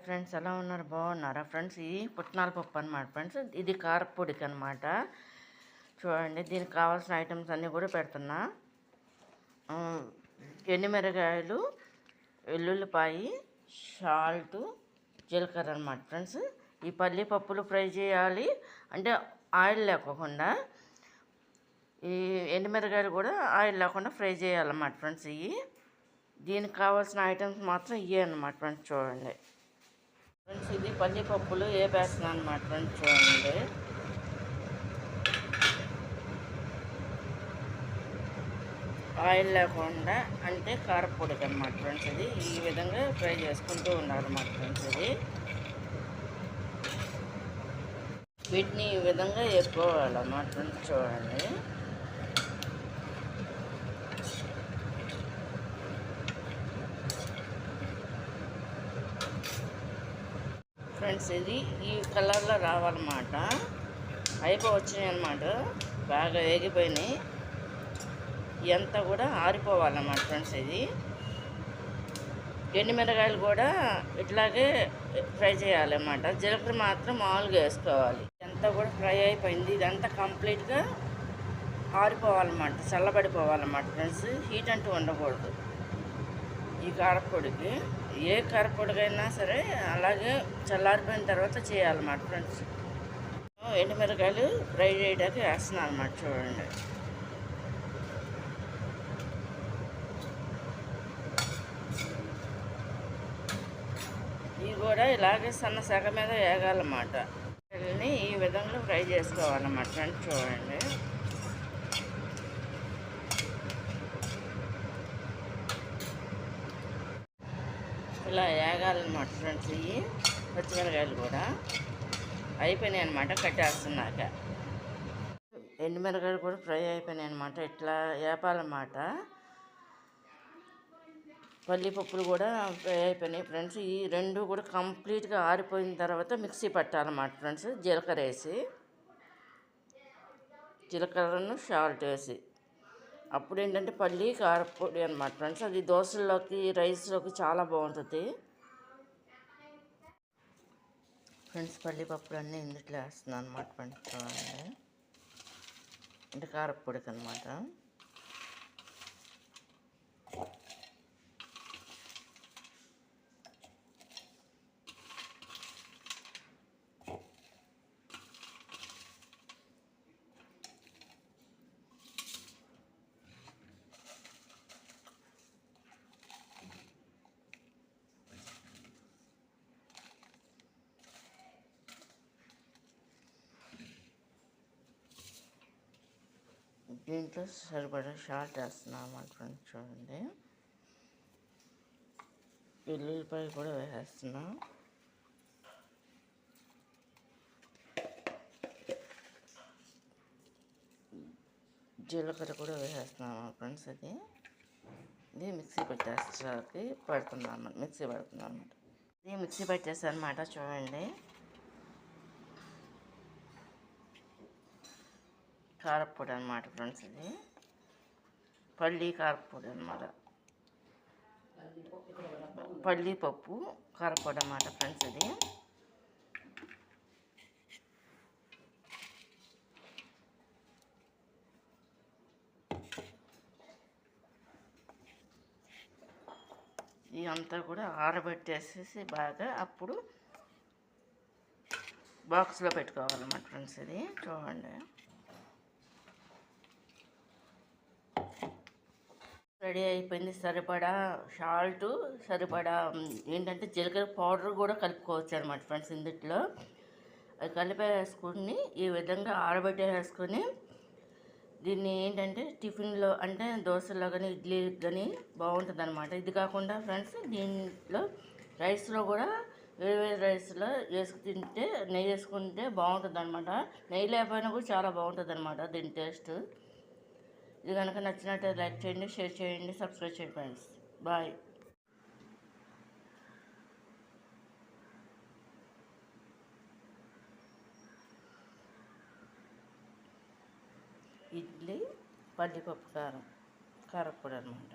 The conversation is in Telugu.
ఫ్రెండ్స్ ఎలా ఉన్నారు? బాగున్నారా ఫ్రెండ్స్? ఇది పుట్నాల పప్పు అనమాట ఫ్రెండ్స్. ఇది కారపొడికి అనమాట. చూడండి, దీనికి కావాల్సిన ఐటమ్స్ అన్నీ కూడా పెడుతున్నా. ఎండుమిరగాయలు, వెల్లుల్లిపాయి, సాల్ట్, జీలకర్ర అనమాట ఫ్రెండ్స్. ఈ పల్లి పప్పులు ఫ్రై చేయాలి అంటే ఆయిల్ లేకోకుండా. ఈ ఎండుమిరగాయలు కూడా ఆయిల్ లేకుండా ఫ్రై చేయాలన్నమాట ఫ్రెండ్స్. దీనికి కావాల్సిన ఐటమ్స్ మాత్రం ఇవే అనమాట ఫ్రెండ్స్. చూడండి ఫ్రెండ్స్, ఇది పల్లి పప్పులు వేపేస్తున్నాను అనమాట ఫ్రెండ్స్. చూడండి, ఆయిల్ లేకుండా అంటే కారపొడికి అనమాట ఫ్రెండ్స్. ఇది ఈ విధంగా ఫ్రై చేసుకుంటూ ఉండాలన్నమాట ఫ్రెండ్స్. వీటిని ఈ విధంగా వేసుకోవాలన్నమాట ఫ్రెండ్స్. చూడండి, ఫ్రెండ్స్ ఇది ఈ కలర్లో రావాలన్నమాట. అయిపోవచ్చినాయి అన్నమాట, బాగా వేగిపోయినాయి. ఇదంతా కూడా ఆరిపోవాలన్నమాట ఫ్రెండ్స్. ఇది ఎండుమిరగాయలు కూడా ఇట్లాగే ఫ్రై చేయాలన్నమాట. జీలకర్ర మాత్రం మామూలుగా వేసుకోవాలి. ఇదంతా కూడా ఫ్రై అయిపోయింది. ఇదంతా కంప్లీట్గా ఆరిపోవాలన్నమాట, చల్లబడిపోవాలన్నమాట ఫ్రెండ్స్. హీట్ అంటూ ఉండకూడదు ఈ కారపొడికి. ఏ కారపొడికైనా సరే అలాగే చల్లారిపోయిన తర్వాత చేయాలన్నమాట ఫ్రెండ్స్. ఎండుమిరకాయలు ఫ్రై చేయడానికి వేస్తున్నాను అన్నమాట. చూడండి, ఇవి కూడా ఇలాగే సన్న సగ మీద వేగాలన్నమాట. వీటిని ఈ విధంగా ఫ్రై చేసుకోవాలన్నమాట ఫ్రెండ్స్. చూడండి, ఇలా వేగాలన్నమాట ఫ్రెండ్స్. ఇవి పచ్చిమిరకాయలు కూడా అయిపోయినాయి అనమాట. కట్టేస్తున్నాక ఎండుమిరకాయలు కూడా ఫ్రై అయిపోయినాయి అనమాట. ఇట్లా వేపాలన్నమాట. పల్లి పప్పులు కూడా ఫ్రై అయిపోయినాయి ఫ్రెండ్స్. ఈ రెండు కూడా కంప్లీట్గా ఆరిపోయిన తర్వాత మిక్సీ పట్టాలన్నమాట ఫ్రెండ్స్. జీలకర్ర వేసి, జీలకర్రను సాల్ట్ వేసి, అప్పుడు ఏంటంటే పల్లి కారపొడి అనమాట ఫ్రెండ్స్. అది దోశల్లోకి, రైస్లోకి చాలా బాగుంటుంది ఫ్రెండ్స్. పల్లి పప్పులు అన్నీ ఇందుట్లో వేస్తున్నాను అనమాట ఫ్రెండ్స్. చూడండి, అంటే కారపొడికి అనమాట. దీంట్లో సరిపడా సాల్ట్ వేస్తున్నాను అన్నమాట ఫ్రెండ్స్. చూడండి, వెల్లుల్లిపాయ కూడా వేసేస్తున్నా. జీలకర్ర కూడా వేసేస్తున్నాను ఫ్రెండ్స్. ఇది మిక్సీ పెట్టేస్తాకి పెడుతున్నాను, మిక్సీ పెడుతున్నాను అనమాట. ఇది మిక్సీ పెట్టేస్తాను అనమాట. చూడండి, కారపొడి అనమాట ఫ్రెండ్స్. ఇది పల్లి కారపొడి అనమాట. పల్లి పప్పు కారపొడి అన్నమాట ఫ్రెండ్స్. ఇది ఇదంతా కూడా ఆరబెట్టేసేసి బాగా అప్పుడు బాక్స్లో పెట్టుకోవాలన్నమాట ఫ్రెండ్స్. ఇది చూడండి, రెడీ అయిపోయింది. సరిపడా సాల్ట్, సరిపడా ఏంటంటే జీలకర్ర పౌడర్ కూడా కలుపుకోవచ్చు అనమాట ఫ్రెండ్స్. ఇందుట్లో అది కలిపేసుకుని ఈ విధంగా ఆరబెట్టేసుకొని దీన్ని ఏంటంటే టిఫిన్లో అంటే దోశలో కానీ ఇడ్లీ కానీ బాగుంటుంది అనమాట. ఇది కాకుండా ఫ్రెండ్స్ దీంట్లో రైస్లో కూడా వేరే రైస్లో వేసుకు తింటే, నెయ్యి వేసుకుంటే బాగుంటుంది అనమాట. నెయ్యి లేకపోయినా కూడా చాలా బాగుంటుంది అనమాట దీని టేస్ట్. ఇది కనుక నచ్చినట్టు లైక్ చేయండి, షేర్ చేయండి, సబ్స్క్రైబ్ చేయండి ఫ్రెండ్స్. బాయ్. ఇడ్లీ పల్లిపప్పు కారపొడి అనమాట.